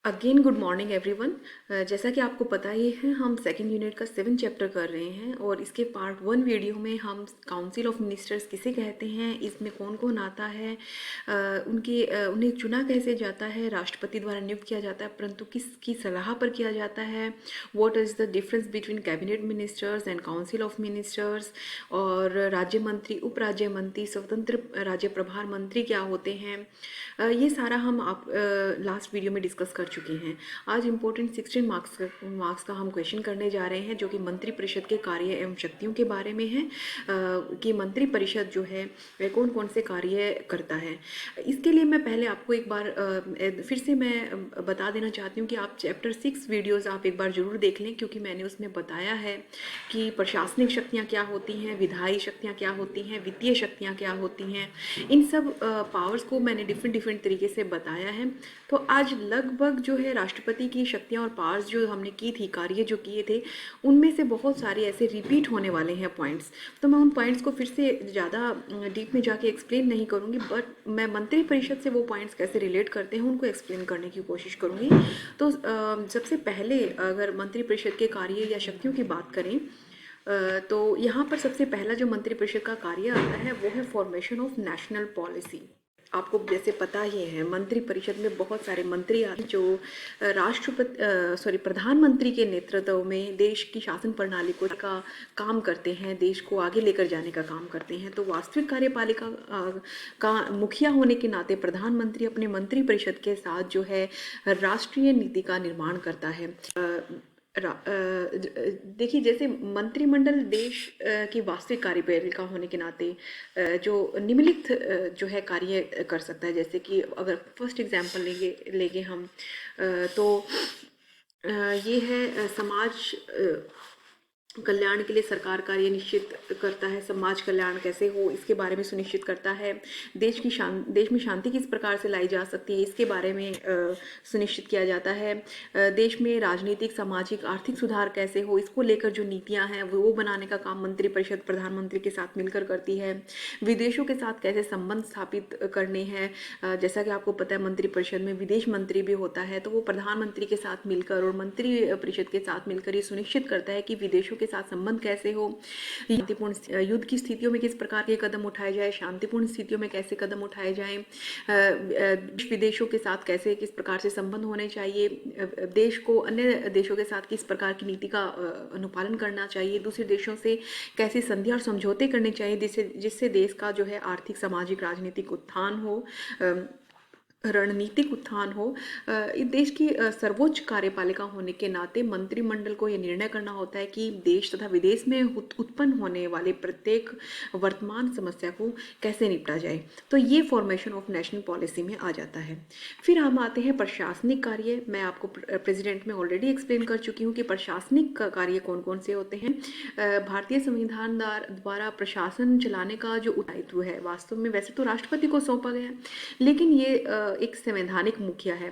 Again good morning everyone. जैसा कि आपको पता ही है, हम सेकेंड यूनिट का 7 चैप्टर कर रहे हैं और इसके पार्ट 1 वीडियो में हम काउंसिल ऑफ मिनिस्टर्स किसे कहते हैं, इसमें कौन कौन आता है, उन्हें चुना कैसे जाता है, राष्ट्रपति द्वारा नियुक्त किया जाता है परंतु किसकी सलाह पर किया जाता है, what is the difference between cabinet ministers and council of ministers, और राज्य मंत्री, उप राज्य मंत्री, स्वतंत्र राज्य प्रभार मंत्री क्या होते हैं। ये सारा हम आप लास्ट वीडियो में डिस्कस कर चुके हैं। आज इम्पोर्टेंट 16 मार्क्स का हम क्वेश्चन करने जा रहे हैं जो कि मंत्री परिषद के कार्य एवं शक्तियों के बारे में है, कि मंत्री परिषद जो है वह कौन कौन से कार्य करता है। इसके लिए मैं पहले आपको एक बार फिर से मैं बता देना चाहती हूँ कि आप चैप्टर 6 वीडियोज़ आप एक बार ज़रूर देख लें, क्योंकि मैंने उसमें बताया है कि प्रशासनिक शक्तियाँ क्या होती हैं, विधायी शक्तियाँ क्या होती हैं, वित्तीय शक्तियाँ क्या होती हैं। इन सब पावर्स को मैंने डिफरेंट तरीके से बताया है। तो आज लगभग जो है राष्ट्रपति की शक्तियाँ और पावर्स जो हमने की थी, कार्य जो किए थे, उनमें से बहुत सारे ऐसे रिपीट होने वाले हैं पॉइंट्स। तो मैं उन पॉइंट्स को फिर से ज़्यादा डीप में जाके एक्सप्लेन नहीं करूँगी, बट मैं मंत्री परिषद से वो पॉइंट्स कैसे रिलेट करते हैं उनको एक्सप्लेन करने की कोशिश करूँगी। तो सबसे पहले अगर मंत्री परिषद के कार्य या शक्तियों की बात करें, तो यहाँ पर सबसे पहला जो मंत्री परिषद का कार्य आता है वो है फॉर्मेशन ऑफ नेशनल पॉलिसी। आपको जैसे पता ही है, मंत्री परिषद में बहुत सारे मंत्री आते हैं जो प्रधानमंत्री के नेतृत्व में देश की शासन प्रणाली को का काम करते हैं, देश को आगे लेकर जाने का काम करते हैं। तो वास्तविक कार्यपालिका का मुखिया होने के नाते प्रधानमंत्री अपने मंत्री परिषद के साथ जो है राष्ट्रीय नीति का निर्माण करता है। देखिए, जैसे मंत्रिमंडल देश की वास्तविक कार्यपालिका होने के नाते जो निम्नलिखित जो है कार्य कर सकता है। जैसे कि अगर फर्स्ट एग्जांपल लेंगे हम, तो ये है समाज कल्याण के लिए सरकार कार्य निश्चित करता है। समाज कल्याण कैसे हो इसके बारे में सुनिश्चित करता है। देश में शांति किस प्रकार से लाई जा सकती है इसके बारे में सुनिश्चित किया जाता है। देश में राजनीतिक, सामाजिक, आर्थिक सुधार कैसे हो इसको लेकर जो नीतियां हैं वो बनाने का काम मंत्रिपरिषद प्रधानमंत्री के साथ मिलकर करती है। विदेशों के साथ कैसे संबंध स्थापित करने हैं, जैसा कि आपको पता है मंत्रिपरिषद में विदेश मंत्री भी होता है, तो वो प्रधानमंत्री के साथ मिलकर और मंत्री परिषद के साथ मिलकर ये सुनिश्चित करता है कि विदेशों के साथ संबंध कैसे हो, शांतिपूर्ण युद्ध की स्थितियों में किस प्रकार के कदम उठाए जाए, शांतिपूर्ण स्थितियों में कैसे कदम उठाए जाएं, विदेशों के साथ कैसे किस प्रकार से संबंध होने चाहिए, देश को अन्य देशों के साथ किस प्रकार की नीति का अनुपालन करना चाहिए, दूसरे देशों से कैसे संधि और समझौते करने चाहिए जिससे देश का जो है आर्थिक, सामाजिक, राजनीतिक उत्थान हो, रणनीतिक उत्थान हो। इस देश की सर्वोच्च कार्यपालिका होने के नाते मंत्रिमंडल को यह निर्णय करना होता है कि देश तथा विदेश में उत्पन्न होने वाले प्रत्येक वर्तमान समस्या को कैसे निपटा जाए। तो ये फॉर्मेशन ऑफ नेशनल पॉलिसी में आ जाता है। फिर हम आते हैं प्रशासनिक कार्य। मैं आपको प्रेसिडेंट में ऑलरेडी एक्सप्लेन कर चुकी हूँ कि प्रशासनिक कार्य कौन कौन से होते हैं। भारतीय संविधान द्वारा प्रशासन चलाने का जो दायित्व है वास्तव में वैसे तो राष्ट्रपति को सौंपा गया है, लेकिन ये एक संवैधानिक मुखिया है।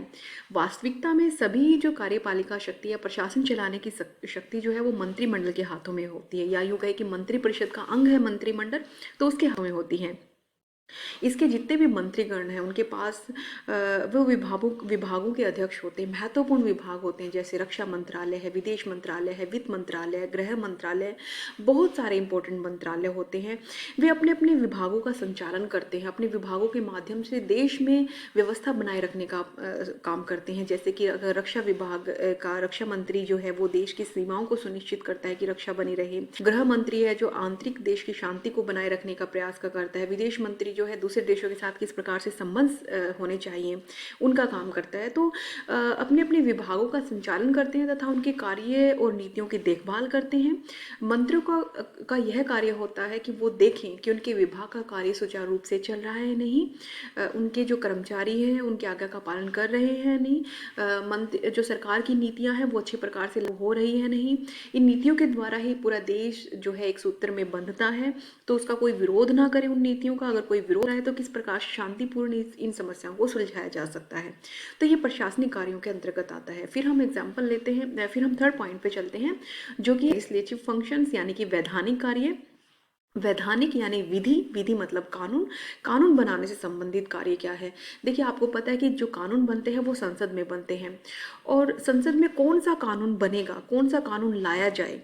वास्तविकता में सभी जो कार्यपालिका शक्ति या प्रशासन चलाने की शक्ति जो है वो मंत्रिमंडल के हाथों में होती है, या यूँ कहे कि मंत्री परिषद का अंग है मंत्रिमंडल, तो उसके हाथों में होती है। इसके जितने भी मंत्रीगण हैं उनके पास वो विभागों के अध्यक्ष होते हैं, महत्वपूर्ण विभाग होते हैं, जैसे रक्षा मंत्रालय है, विदेश मंत्रालय है, वित्त मंत्रालय है, गृह मंत्रालय, बहुत सारे इंपॉर्टेंट मंत्रालय होते हैं। वे अपने अपने विभागों का संचालन करते हैं, अपने विभागों के माध्यम से देश में व्यवस्था बनाए रखने का काम करते हैं। जैसे कि अगर रक्षा विभाग का रक्षा मंत्री जो है वो देश की सीमाओं को सुनिश्चित करता है कि रक्षा बनी रहे। गृह मंत्री है जो आंतरिक देश की शांति को बनाए रखने का प्रयास करता है। विदेश मंत्री जो है दूसरे देशों के साथ किस प्रकार से संबंध होने चाहिए उनका काम करता है। तो अपने अपने विभागों का संचालन करते हैं तथा उनके कार्य और नीतियों की देखभाल करते हैं। मंत्रियों का यह कार्य होता है कि वो देखें कि उनके विभाग का कार्य सुचारू रूप से चल रहा है नहीं, उनके जो कर्मचारी हैं उनकी आज्ञा का पालन कर रहे हैं नहीं, मंत्री जो सरकार की नीतियां हैं वो अच्छे प्रकार से हो रही है नहीं। इन नीतियों के द्वारा ही पूरा देश जो है एक सूत्र में बंधता है, तो उसका कोई विरोध ना करे उन नीतियों का। अगर कोई विरोध है तो किस प्रकार शांतिपूर्ण इन समस्याओं को सुलझाया जा सकता है। तो ये प्रशासनिक कार्यों के अंतर्गत आता है। फिर हम एग्जाम्पल लेते हैं, फिर हम थर्ड पॉइंट पे चलते हैं जो कि लेजिस्लेटिव फंक्शंस यानी कि वैधानिक कार्य। वैधानिक यानी विधि, विधि मतलब कानून, कानून बनाने से संबंधित कार्य क्या है? देखिए, आपको पता है कि जो कानून बनते हैं वो संसद में बनते हैं, और संसद में कौन सा कानून बनेगा, कौन सा कानून लाया जाए,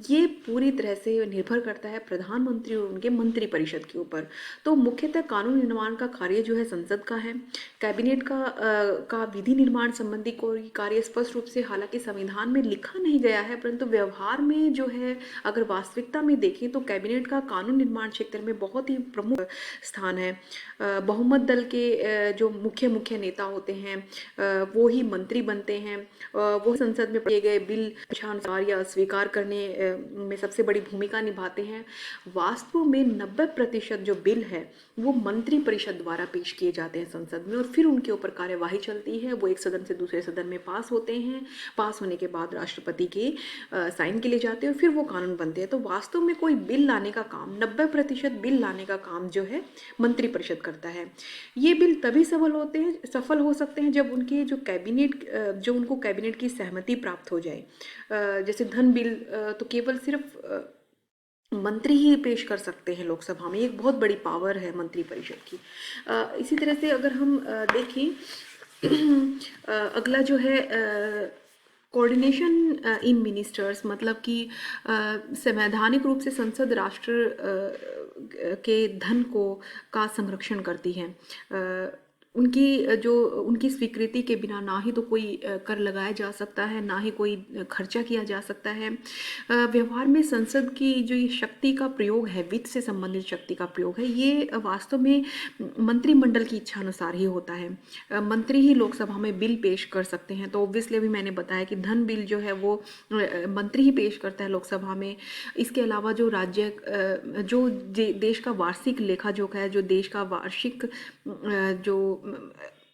ये पूरी तरह से निर्भर करता है प्रधानमंत्री और उनके मंत्रिपरिषद के ऊपर। तो मुख्यतः कानून निर्माण का कार्य जो है संसद का है। कैबिनेट का विधि निर्माण संबंधी कोई कार्य स्पष्ट रूप से हालांकि संविधान में लिखा नहीं गया है, परंतु व्यवहार में जो है, अगर वास्तविकता में देखें तो कैबिनेट का कानून निर्माण क्षेत्र में बहुत ही प्रमुख स्थान है। बहुमत दल के जो मुख्य मुख्य नेता होते हैं, वो ही मंत्री बनते हैं। वो संसद में किए गए बिल इच्छानुसार या अस्वीकार करने में सबसे बड़ी भूमिका निभाते हैं। वास्तव में 90% जो बिल है वो मंत्री परिषद द्वारा पेश किए जाते हैं संसद में, और फिर उनके ऊपर कार्यवाही चलती है। वो एक सदन से दूसरे सदन में पास होते हैं, पास होने के बाद राष्ट्रपति के साइन के लिए जाते हैं, और फिर वो कानून बनते हैं। तो वास्तव में कोई बिल लाने का काम, 90% बिल लाने का काम जो है मंत्री परिषद करता है। ये बिल तभी सफल हो सकते हैं जब उनके जो कैबिनेट जो उनको कैबिनेट की सहमति प्राप्त हो जाए। जैसे धन बिल तो केवल सिर्फ मंत्री ही पेश कर सकते हैं लोकसभा में, एक बहुत बड़ी पावर है मंत्री परिषद की। इसी तरह से अगर हम देखें अगला जो है कोऑर्डिनेशन इन मिनिस्टर्स, मतलब कि संवैधानिक रूप से संसद राष्ट्र के धन को का संरक्षण करती है। उनकी स्वीकृति के बिना ना ही तो कोई कर लगाया जा सकता है, ना ही कोई खर्चा किया जा सकता है। व्यवहार में संसद की जो ये शक्ति का प्रयोग है, वित्त से संबंधित शक्ति का प्रयोग है, ये वास्तव में मंत्रिमंडल की इच्छा अनुसार ही होता है। मंत्री ही लोकसभा में बिल पेश कर सकते हैं। तो ऑब्वियसली अभी मैंने बताया कि धन बिल जो है वो मंत्री ही पेश करता है लोकसभा में। इसके अलावा जो देश का वार्षिक लेखा जोखा है, जो देश का वार्षिक जो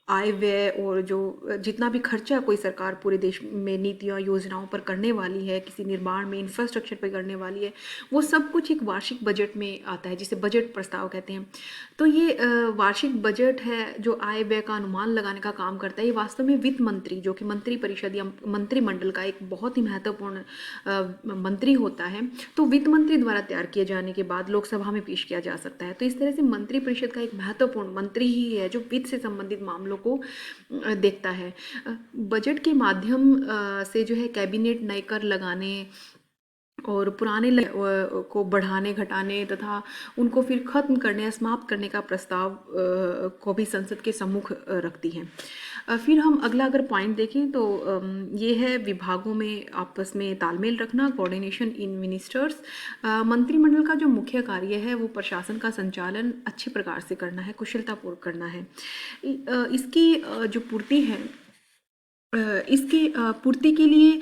आय व्यय और जो जितना भी खर्चा कोई सरकार पूरे देश में नीतियों योजनाओं पर करने वाली है, किसी निर्माण में, इंफ्रास्ट्रक्चर पर करने वाली है, वो सब कुछ एक वार्षिक बजट में आता है, जिसे बजट प्रस्ताव कहते हैं। तो ये वार्षिक बजट है जो आय व्यय का अनुमान लगाने का काम करता है। ये वास्तव में वित्त मंत्री, जो कि मंत्री परिषद या मंत्रिमंडल का एक बहुत ही महत्वपूर्ण मंत्री होता है, तो वित्त मंत्री द्वारा तैयार किए जाने के बाद लोकसभा में पेश किया जा सकता है। तो इस तरह से मंत्री परिषद का एक महत्वपूर्ण मंत्री ही है जो वित्त से संबंधित मामलों को देखता है। बजट के माध्यम से जो है कैबिनेट नए कर लगाने और पुराने को बढ़ाने घटाने तथा उनको फिर खत्म करने या समाप्त करने का प्रस्ताव को भी संसद के सम्मुख रखती है। फिर हम अगला अगर पॉइंट देखें तो ये है विभागों में आपस में तालमेल रखना, कोऑर्डिनेशन इन मिनिस्टर्स। मंत्रिमंडल का जो मुख्य कार्य है वो प्रशासन का संचालन अच्छे प्रकार से करना है, कुशलतापूर्वक करना है। इसकी जो पूर्ति है, इसकी पूर्ति के लिए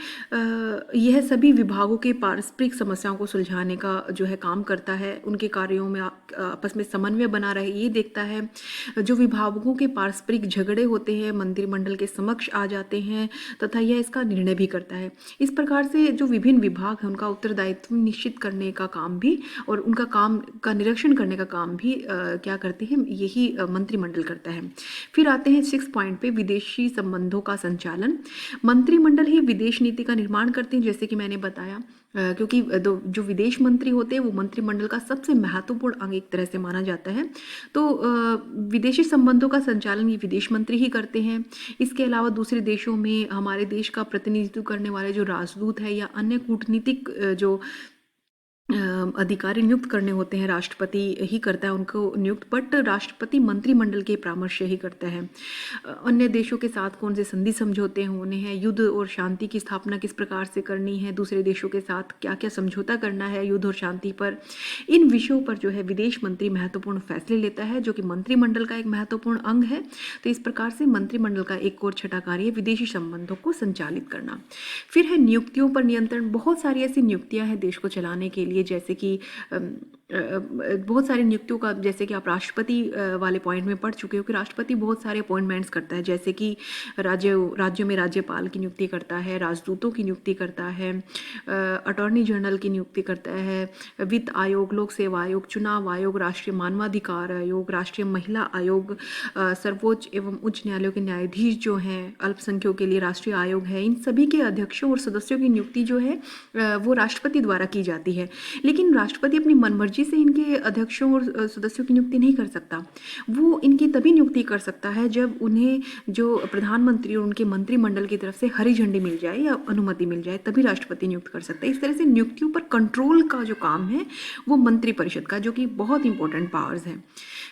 यह सभी विभागों के पारस्परिक समस्याओं को सुलझाने का जो है काम करता है, उनके कार्यों में आपस में समन्वय बना रहे ये देखता है। जो विभागों के पारस्परिक झगड़े होते हैं मंत्रिमंडल के समक्ष आ जाते हैं तथा यह इसका निर्णय भी करता है। इस प्रकार से जो विभिन्न विभाग हैं उनका उत्तरदायित्व निश्चित करने का काम भी और उनका काम का निरीक्षण करने का काम भी क्या करते हैं, यही मंत्रिमंडल करता है। फिर आते हैं 6 पॉइंट पे, विदेशी संबंधों का संचालन। मंत्रिमंडल ही विदेश नीति का निर्माण करते हैं, जैसे कि मैंने बताया, क्योंकि जो विदेश मंत्री होते हैं वो मंत्रिमंडल का सबसे महत्वपूर्ण अंग एक तरह से माना जाता है। तो विदेशी संबंधों का संचालन ये विदेश मंत्री ही करते हैं। इसके अलावा दूसरे देशों में हमारे देश का प्रतिनिधित्व करने वाले जो राजदूत है या अन्य कूटनीतिक जो अधिकारी नियुक्त करने होते हैं, राष्ट्रपति ही करता है उनको नियुक्त, बट राष्ट्रपति मंत्रिमंडल के परामर्श ही करता है। अन्य देशों के साथ कौन से संधि समझौते होने हैं, युद्ध और शांति की स्थापना किस प्रकार से करनी है, दूसरे देशों के साथ क्या क्या समझौता करना है युद्ध और शांति पर, इन विषयों पर जो है विदेश मंत्री महत्वपूर्ण फैसले लेता है, जो कि मंत्रिमंडल का एक महत्वपूर्ण अंग है। तो इस प्रकार से मंत्रिमंडल का एक और छठा कार्य विदेशी संबंधों को संचालित करना। फिर है नियुक्तियों पर नियंत्रण। बहुत सारी ऐसी नियुक्तियां हैं देश को चलाने के लिए, जैसे कि बहुत सारी नियुक्तियों का, जैसे कि आप राष्ट्रपति वाले पॉइंट में पढ़ चुके हो कि राष्ट्रपति बहुत सारे अपॉइंटमेंट्स करता है, जैसे कि राज्यों में राज्यपाल की नियुक्ति करता है, राजदूतों की नियुक्ति करता है, अटॉर्नी जनरल की नियुक्ति करता है, वित्त आयोग, लोक सेवा आयोग, चुनाव आयोग, राष्ट्रीय मानवाधिकार आयोग, राष्ट्रीय महिला आयोग, सर्वोच्च एवं उच्च न्यायालयों के न्यायाधीश जो हैं, अल्पसंख्यकों के लिए राष्ट्रीय आयोग है, इन सभी के अध्यक्षों और सदस्यों की नियुक्ति जो है वो राष्ट्रपति द्वारा की जाती है। लेकिन राष्ट्रपति अपनी मनमर्जी मनमर्जी से इनके अध्यक्षों और सदस्यों की नियुक्ति नहीं कर सकता। वो इनकी तभी नियुक्ति कर सकता है जब उन्हें जो प्रधानमंत्री और उनके मंत्रिमंडल की तरफ से हरी झंडी मिल जाए या अनुमति मिल जाए, तभी राष्ट्रपति नियुक्त कर सकता है। इस तरह से नियुक्तियों पर कंट्रोल का जो काम है वो मंत्रिपरिषद का, जो कि बहुत इंपॉर्टेंट पावर्स है।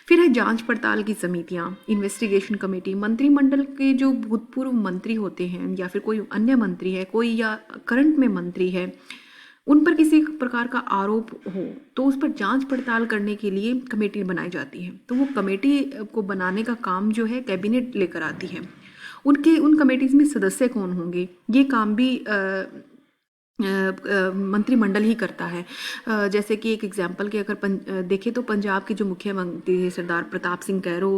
फिर है जांच पड़ताल की समितियां, इन्वेस्टिगेशन कमेटी। मंत्रिमंडल के जो भूतपूर्व मंत्री होते हैं या फिर कोई अन्य मंत्री है, कोई या करंट में मंत्री है, उन पर किसी प्रकार का आरोप हो तो उस पर जांच पड़ताल करने के लिए कमेटी बनाई जाती है। तो वो कमेटी को बनाने का काम जो है कैबिनेट लेकर आती है। उन कमेटीज में सदस्य कौन होंगे, ये काम भी मंत्रिमंडल ही करता है। जैसे कि एक एग्जांपल के अगर देखें तो पंजाब के जो मुख्यमंत्री थे सरदार प्रताप सिंह कैरो,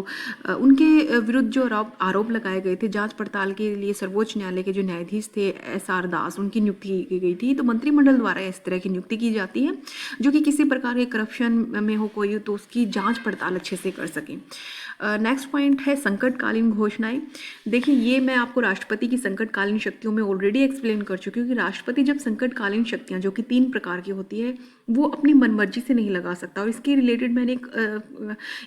उनके विरुद्ध जो आरोप लगाए गए थे, जांच पड़ताल के लिए सर्वोच्च न्यायालय के जो न्यायाधीश थे SR दास, उनकी नियुक्ति की गई थी। तो मंत्रिमंडल द्वारा इस तरह की नियुक्ति की जाती है जो कि किसी प्रकार के करप्शन में हो कोई, तो उसकी जाँच पड़ताल अच्छे से कर सकें। नेक्स्ट पॉइंट है संकटकालीन घोषणाएं। देखिए, ये मैं आपको राष्ट्रपति की संकटकालीन शक्तियों में ऑलरेडी एक्सप्लेन कर चुकी हूँ कि राष्ट्रपति जब संकटकालीन शक्तियाँ, जो कि 3 प्रकार की होती है, वो अपनी मनमर्जी से नहीं लगा सकता। और इसके रिलेटेड मैंने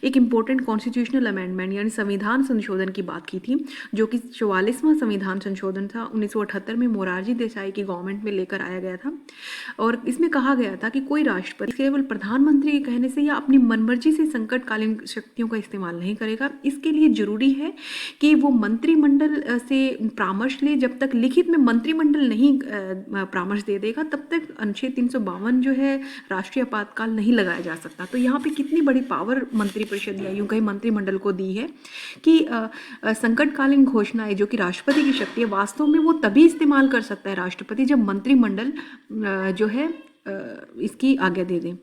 एक इम्पोर्टेंट कॉन्स्टिट्यूशनल अमेंडमेंट यानी संविधान संशोधन की बात की थी, जो कि 44वां संविधान संशोधन था, 1978 में मोरारजी देसाई की गवर्नमेंट में लेकर आया गया था। और इसमें कहा गया था कि कोई राष्ट्रपति केवल प्रधानमंत्री के कहने से या अपनी मनमर्जी से संकटकालीन शक्तियों का इस्तेमाल नहीं करेगा। इसके लिए जरूरी है कि वो मंत्रिमंडल से परामर्श ले। जब तक लिखित में मंत्रिमंडल नहीं परामर्श दे देगा, तब तक अनुच्छेद 352 जो है राष्ट्रीय आपातकाल नहीं लगाया जा सकता। तो यहाँ पे कितनी बड़ी पावर मंत्रिपरिषद या यूं कहीं मंत्रिमंडल को दी है कि संकटकालीन घोषणाएं, जो कि राष्ट्रपति की शक्ति है, वास्तव में वो तभी इस्तेमाल कर सकता है राष्ट्रपति जब मंत्रिमंडल जो है इसकी आज्ञा दे दें।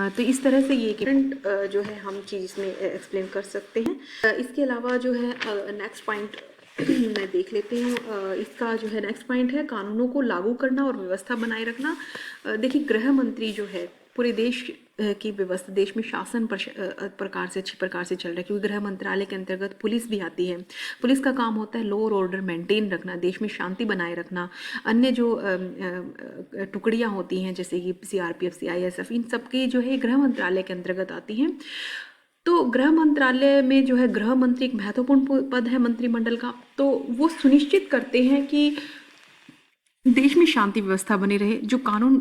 तो इस तरह से ये डिफरेंट जो है हम चीज़ इसमें एक्सप्लेन कर सकते हैं। इसके अलावा जो है नेक्स्ट पॉइंट मैं देख लेती हूँ। इसका जो है नेक्स्ट पॉइंट है कानूनों को लागू करना और व्यवस्था बनाए रखना। देखिए, गृह मंत्री जो है पूरे देश की व्यवस्था, देश में शासन प्रकार से अच्छी प्रकार से चल रहा है, क्योंकि गृह मंत्रालय के अंतर्गत पुलिस भी आती है। पुलिस का काम होता है लॉ और ऑर्डर मेंटेन रखना, देश में शांति बनाए रखना। अन्य जो टुकड़ियाँ होती हैं जैसे कि CRPF, CISF, इन सबकी जो है गृह मंत्रालय के अंतर्गत आती हैं। तो गृह मंत्रालय में जो है गृह मंत्री एक महत्वपूर्ण पद है मंत्रिमंडल का। तो वो सुनिश्चित करते हैं कि देश में शांति व्यवस्था बनी रहे, जो कानून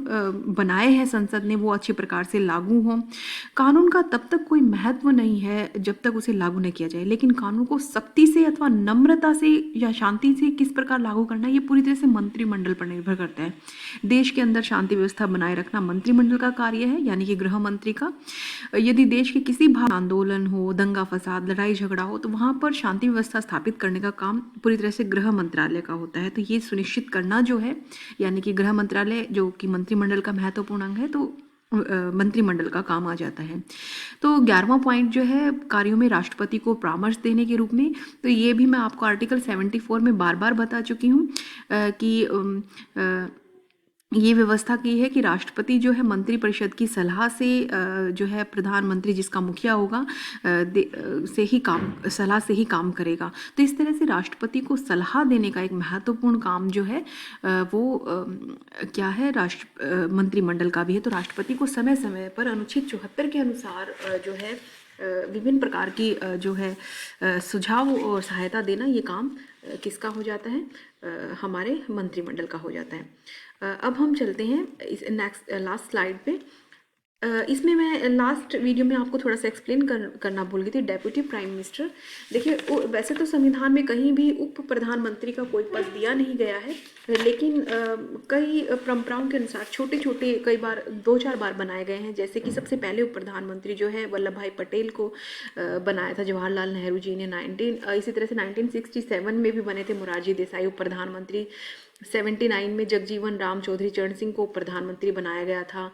बनाए हैं संसद ने वो अच्छी प्रकार से लागू हों। कानून का तब तक कोई महत्व नहीं है जब तक उसे लागू नहीं किया जाए, लेकिन कानून को सख्ती से अथवा नम्रता से या शांति से किस प्रकार लागू करना, ये पूरी तरह से मंत्रिमंडल पर निर्भर करता है। देश के अंदर शांति व्यवस्था बनाए रखना मंत्रिमंडल का कार्य है, यानी कि गृह मंत्री का। यदि देश के किसी भाग आंदोलन हो, दंगा फसाद, लड़ाई झगड़ा हो, तो वहाँ पर शांति व्यवस्था स्थापित करने का काम पूरी तरह से गृह मंत्रालय का होता है। तो ये सुनिश्चित करना जो है, यानी कि गृह मंत्रालय जो कि मंत्रिमंडल का महत्वपूर्ण अंग है, तो मंत्रिमंडल का काम आ जाता है। तो 11वां पॉइंट जो है कार्यों में राष्ट्रपति को परामर्श देने के रूप में, तो ये भी मैं आपको आर्टिकल 74 में बार बार बता चुकी हूँ कि ये व्यवस्था की है कि राष्ट्रपति जो है मंत्रिपरिषद की सलाह से जो है प्रधानमंत्री जिसका मुखिया होगा सलाह से ही काम करेगा। तो इस तरह से राष्ट्रपति को सलाह देने का एक महत्वपूर्ण काम जो है वो क्या है, मंत्रिमंडल का भी है। तो राष्ट्रपति को समय समय पर अनुच्छेद 74 के अनुसार जो है विभिन्न प्रकार की जो है सुझाव और सहायता देना, ये काम किसका हो जाता है, हमारे मंत्रिमंडल का हो जाता है। अब हम चलते हैं इस लास्ट स्लाइड पे। इसमें मैं लास्ट वीडियो में आपको थोड़ा सा एक्सप्लेन करना भूल गई थी, डेप्यूटी प्राइम मिनिस्टर। देखिए, वैसे तो संविधान में कहीं भी उप प्रधानमंत्री का कोई पद दिया नहीं गया है, लेकिन कई परंपराओं के अनुसार छोटे छोटे कई बार 2-4 बार बनाए गए हैं। जैसे कि सबसे पहले उप प्रधानमंत्री जो है वल्लभ भाई पटेल को बनाया था जवाहरलाल नेहरू जी ने। इसी तरह से 1967 में भी बने थे मोरारजी देसाई उप प्रधानमंत्री। 79 में जगजीवन राम चौधरी चरण सिंह को प्रधानमंत्री बनाया गया था।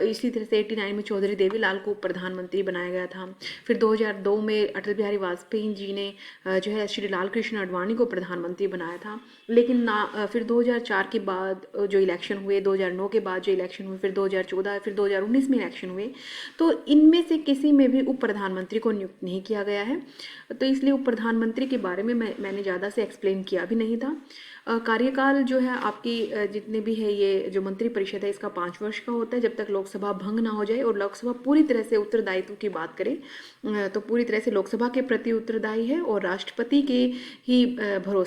इसी तरह से 89 में चौधरी देवीलाल को प्रधानमंत्री बनाया गया था। फिर 2002 में अटल बिहारी वाजपेयी जी ने जो है श्री लाल कृष्ण आडवाणी को प्रधानमंत्री बनाया था। लेकिन फिर 2004 के बाद जो इलेक्शन हुए, 2009 के बाद जो इलेक्शन हुए, फिर 2014, फिर 2019 में इलेक्शन हुए, तो इनमें से किसी में भी उप प्रधानमंत्री को नियुक्त नहीं किया गया है। तो इसलिए उप प्रधानमंत्री के बारे में मैंने ज़्यादा से एक्सप्लेन किया भी नहीं था। कार्यकाल कार्यकाल जो है आपकी जितने भी है ये जो मंत्रिपरिषद है इसका 5 वर्ष का होता है जब तक लोकसभा भंग ना हो जाए और लोकसभा पूरी तरह से उत्तरदायित्व की बात करें तो पूरी तरह से लोकसभा के प्रति उत्तरदायी है और राष्ट्रपति के ही भरोसे